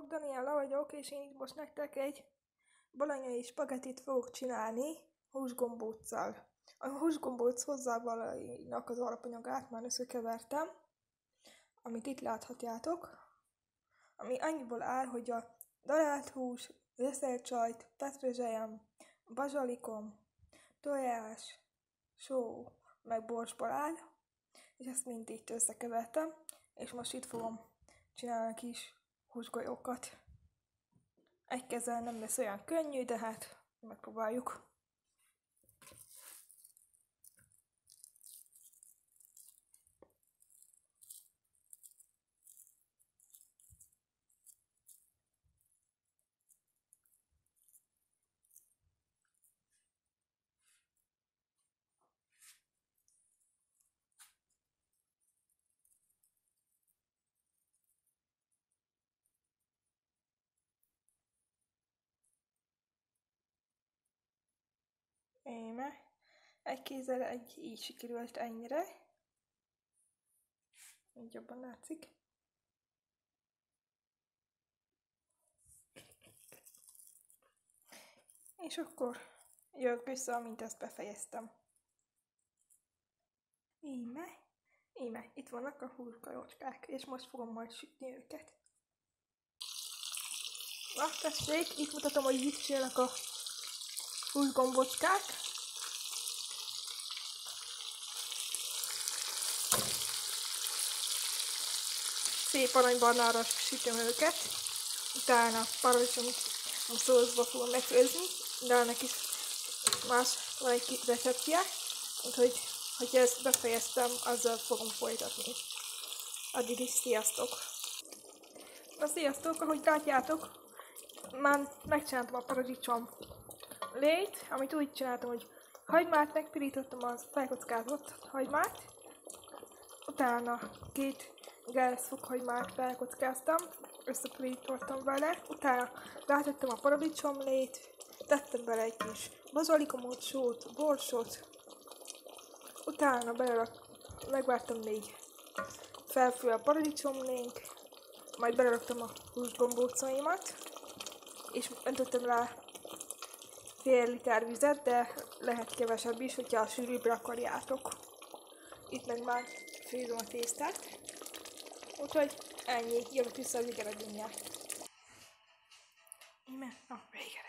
Daniella vagyok, és én itt most nektek egy bolonyai spagettit fogok csinálni húsgombóccal. A húsgombóc hozzávalóinak az alapanyagát már összekevertem, amit itt láthatjátok, ami annyiból áll, hogy a darált hús, reszelt sajt, petrezselyem, bazsalikom, tojás, só, meg borsból áll, és ezt mind itt összekevertem, és most itt fogom csinálni kis húsgolyókat. Egy kezzel nem lesz olyan könnyű, de hát megpróbáljuk. Íme, egy kézzel így sikerült ennyire. Így jobban látszik. És akkor jövök vissza, amint ezt befejeztem. Íme, itt vannak a húsgolyócskák, és most fogom majd sütni őket. Na, tessék, itt mutatom, hogy itt csinálnak a húsgombocskák. Szép aranybarnára sütöm őket, utána paradicsom szószba fogom megfőzni, de ennek is más van egy receptje, úgyhogy ha ezt befejeztem, azzal fogom folytatni. Addig is sziasztok! Sziasztok, ahogy látjátok, már megcsináltam a paradicsom lét, amit úgy csináltam, hogy hagymát megpirítottam, az felkockázott hagymát, utána 2 gázfokhagymát felkockáztam, összepirítottam vele, utána rátettem a paradicsomlét, tettem bele egy kis bazsalikomot, sót, borsot, utána megvártam, még felfúj a paradicsomlénk, majd beleraktam a húsgombócaimat, és öntöttem rá fél liter vizet, de lehet kevesebb is, hogyha sűrűbbre akarjátok. Itt meg már főzöm a tésztát, úgyhogy ennyi, jövök vissza az eredménnyel. Íme, vége.